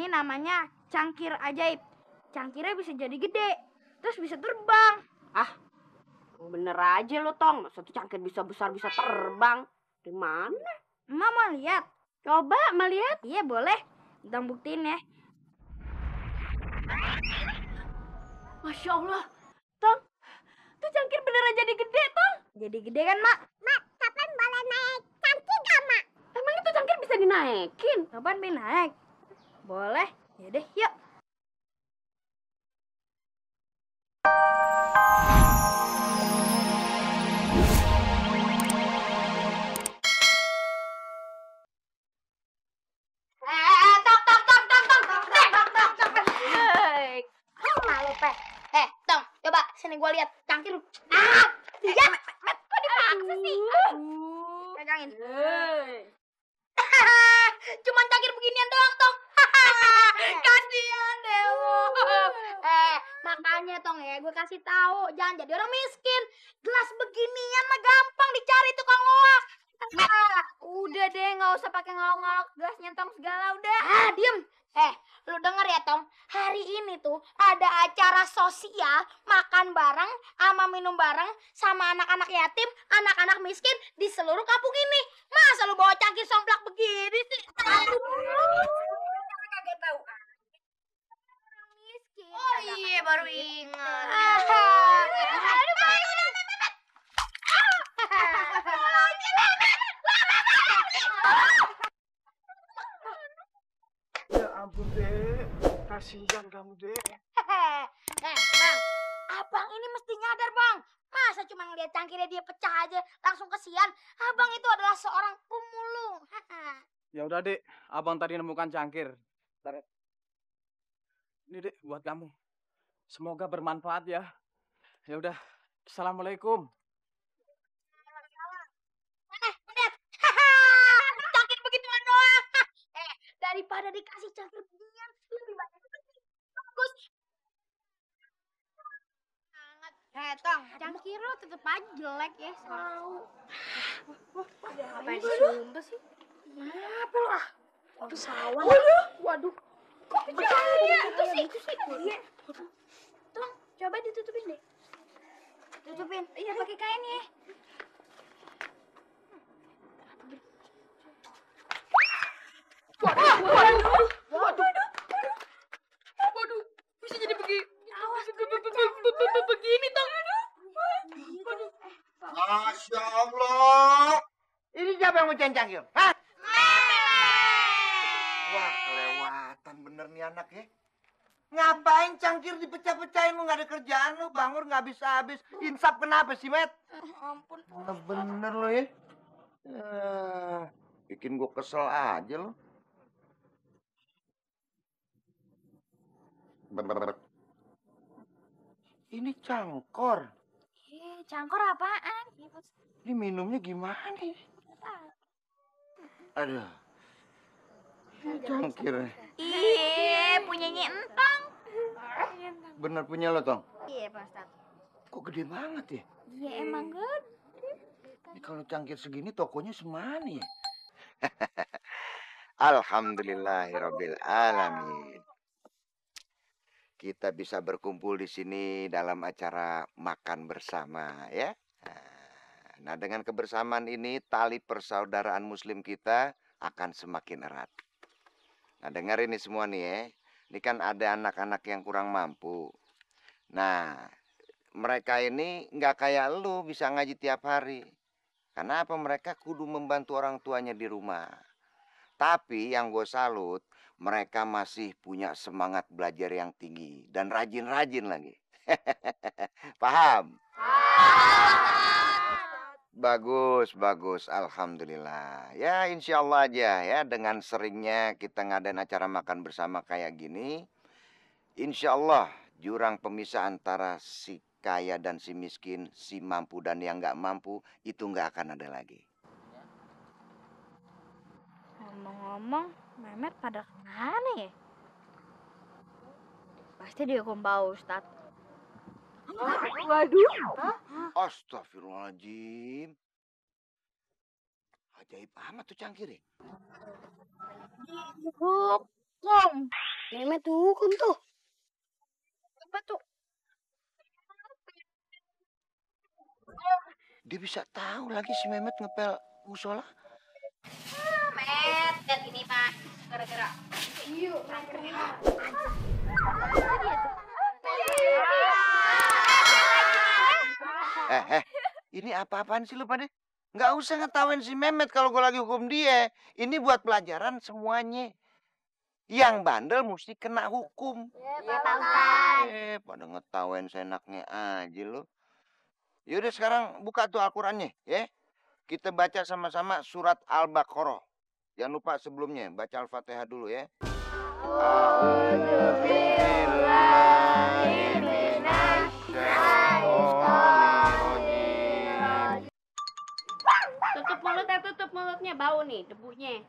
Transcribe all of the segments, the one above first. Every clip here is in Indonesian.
Ini namanya cangkir ajaib. Cangkirnya bisa jadi gede, terus bisa terbang. Ah, bener aja lo, Tong. Satu cangkir bisa besar, bisa terbang. Di mana? Emak mau lihat? Coba, melihat. Iya, boleh. Tong buktiin ya. Masya Allah. Tong, tuh cangkir beneran jadi gede, Tong. Jadi gede kan, Mak? Mak, kapan boleh naik cangkir gak, Mak? Emang itu cangkir bisa dinaikin? Kapan pengen naik? Boleh. Yaudah, yuk. Tong, coba sini gua lihat cangkir. Ah, iya. Kok dipaksa sih? Pegangin. Cuman cangkir beginian doang, Tong. Kasihan Dewo. Makanya Tong ya, gue kasih tahu jangan jadi orang miskin. Gelas beginian mah gampang dicari tukang loak. Udah deh, nggak usah pakai ngalok-ngalok gelas nyentong segala, udah. Ah, diem. Lu denger ya, Tong. Hari ini tuh ada acara sosial, makan bareng, sama minum bareng, sama anak-anak yatim, anak-anak miskin di seluruh kampung ini. Masa lu bawa cangkir somplak begini sih? Kagak tahu. Miskin. Oh iya, baru ingat. Aduh, Ya ampun, Dek. Kasihan kamu, Dek. Bang, abang ini mesti nyadar, Bang. Masa cuma ngeliat cangkirnya dia pecah aja langsung kesian? Abang itu adalah seorang pemulung. Ya udah, Dek. Abang tadi nemukan cangkir. Bentar ya. Ini, Dek, buat kamu. Semoga bermanfaat ya. Ya udah. Assalamualaikum. Lihat. Cangkir begituan doang. Daripada dikasih cangkir beginian, lebih banyak bagus. Tong, cangkir lo tetep aja jelek ya. Tahu. Ngapain disumpah sih? Apa lu ah? Pesawat. Waduh. Kok percaya? Itu sih. Iya. Tong, coba ditutupin deh. Tutupin. Iya, pakai kain ya. Waduh, bisa jadi begini. Begini, Tong. Masya Allah. Ini siapa yang mau cangkir? Hah? Wah, kelewatan bener nih anak ya. Ngapain cangkir dipecah-pecahin lu? Gak ada kerjaan lu, bangun gak habis-habis. Insaf kenapa sih, Met? Ampun. Bener lo ya. Bikin gua kesel aja lo. Ini cangkor. Cangkor apaan? Ini minumnya gimana nih? Aduh. Cangkir. Iya, punyanya Entong. Bener punya lo, Tong? Iya, Pak Ustadz. Kok gede banget ya? Iya, emang gede. Ini kalau cangkir segini tokonya semana ya? Alhamdulillahirabbil alamin. Kita bisa berkumpul di sini dalam acara makan bersama ya. Nah, dengan kebersamaan ini tali persaudaraan muslim kita akan semakin erat. Nah, dengar ini semua nih ya. Ini kan ada anak-anak yang kurang mampu. Nah, mereka ini nggak kayak lu bisa ngaji tiap hari. Karena apa? Mereka kudu membantu orang tuanya di rumah. Tapi yang gue salut, mereka masih punya semangat belajar yang tinggi. Dan rajin-rajin lagi. Paham? Bagus, bagus. Alhamdulillah. Ya, insya Allah aja ya. Dengan seringnya kita ngadain acara makan bersama kayak gini. Insya Allah jurang pemisah antara si kaya dan si miskin, si mampu dan yang nggak mampu, itu nggak akan ada lagi. Ngomong-ngomong, Mehmet pada kemana ya? Pasti dihukum Pak Ustadz. Waduh. Astagfirullahaladzim. Ajaib amat tuh cangkir ya. Hukum. Memet tuh hukum tuh. Apa tuh? Dia bisa tahu lagi si Mehmet ngepel musola. Met, lihat ini Pak. Gara-gara. Ini apa-apaan sih lu pada? Nggak usah ngetawain si Mehmet kalau gue lagi hukum dia. Ini buat pelajaran semuanya. Yang bandel mesti kena hukum. Iya, Pak Ustaz. Pada ngetawain seenaknya aja lu. Yaudah sekarang buka tuh Al-Qur'annya, ya. Kita baca sama-sama surat Al-Baqarah. Jangan lupa sebelumnya baca Al-Fatihah dulu ya. Tutup mulutnya, bau nih debunya.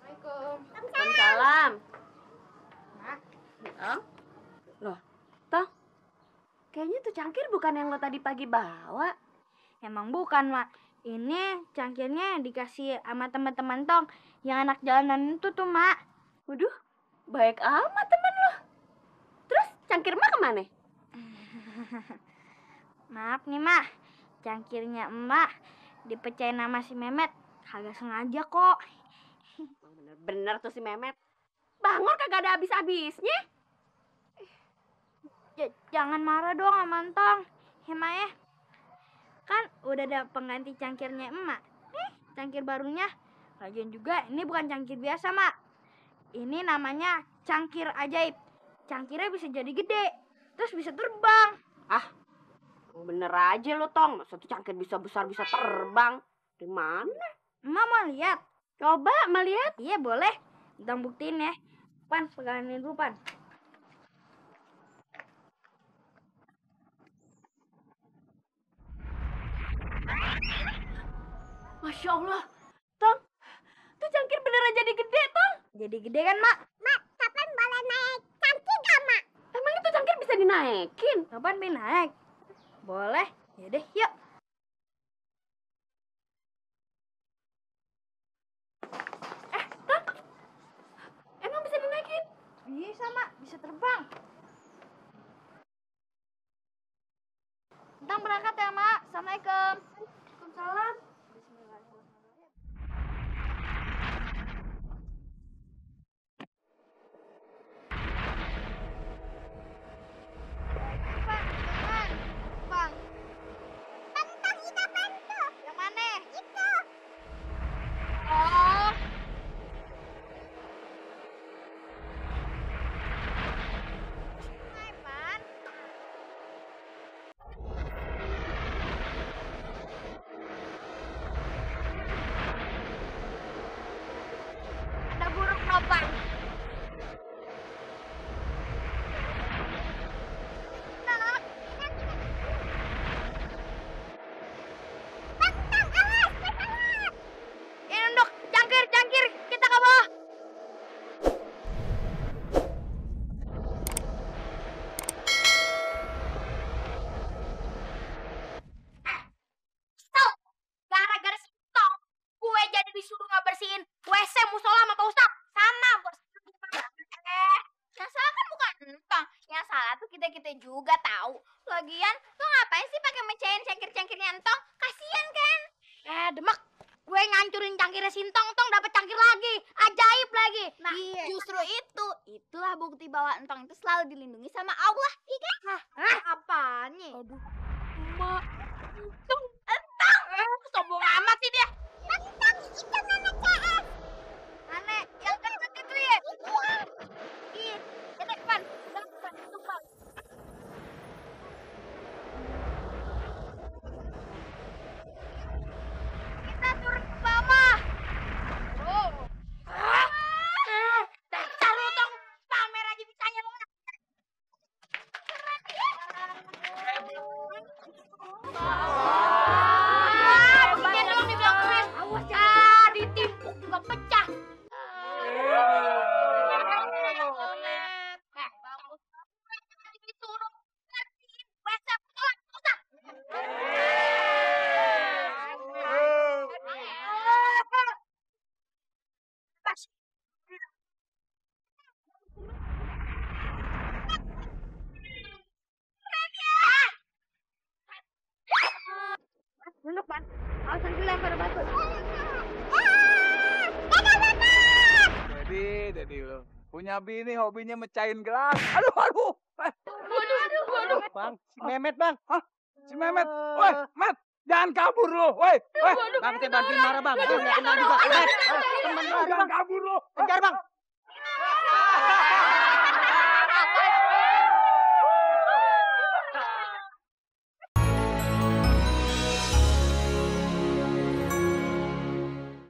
Waalaikumsalam. Loh, Toh, kayaknya tuh cangkir bukan yang lo tadi pagi bawa. Emang bukan, Mak. Ini cangkirnya dikasih sama teman-teman Tong yang anak jalanan itu tuh, Mak. Waduh, baik amat temen lo. Terus cangkir Mak kemana? Maaf nih, Mak. Cangkirnya Emak dipecahin sama si Memet. Kagak sengaja kok. Bener-bener tuh si Memet. Bangor kagak ada habis-habisnya. Jangan marah dong sama Tong. Ya, Mak ya. Kan udah ada pengganti cangkirnya Emak. Cangkir barunya. Lagian juga ini bukan cangkir biasa, Mak. Ini namanya cangkir ajaib. Cangkirnya bisa jadi gede. Terus bisa terbang. Bener aja lo, Tong. Satu cangkir bisa besar, bisa terbang. Di mana? Emak mau lihat? Coba melihat. Iya, boleh. Tong buktiin ya. Pan, pegangin dulu, Pan. Masya Allah. Tong, tuh cangkir beneran jadi gede, Tong. Jadi gede kan, Mak? Mak, kapan boleh naik cangkir gak, Mak? Emang itu cangkir bisa dinaikin? Kapan Pi naik? Boleh. Yaudah, yuk. Emang bisa dinaikin? Bisa, Mak. Bisa terbang. Tong berangkat ya, Mak. Assalamualaikum. Waalaikumsalam. Bang. Tentang itu apaan tuh? Yang mana? Itu. Oh. Hai, Pan. Ada burung nopang. Ini untuk cangkir, kita ke bawah. Stop! Gara-gara si Tong, gue jadi disuruh ngebersihin WC musola sama Pak Ustadz. Sama, bos. Yang salah kan bukan Entong. Yang salah tuh kita-kita juga tahu. Lagian, lo ngapain sih pakai mecahin cangkir-cangkirnya Entong? Kasian kan? Demek. Gue ngancurin cangkirnya Sintong, Tong dapat cangkir lagi. Ajaib lagi. Nah, justru itulah bukti bahwa Entong itu selalu dilindungi sama Allah, iya kan? Hah? Apanya? Aduh. Emak. Entong. Sombong amat sih dia. Tentang itu mana CS? Mana? Yang kecil itu ya? Iya. Ke depan. Depan. Kita turun ke bawah. Oh. Dasar lu, Tong. Pamer aja bisanya lu. Bikin dong dibilang Tunduk, Pan. Awas nanti lempar batu. Jadi lo punya bini hobinya mecahin gelas. Aduh. Waduh. Bang, si Mehmet, Bang. Hah? Si Mehmet. Woi, Met, jangan kabur lo. Woi. Bang, saya bantuin marah, Bang. Saya nggak kenal juga. Jangan kabur lo. Kejar, Bang.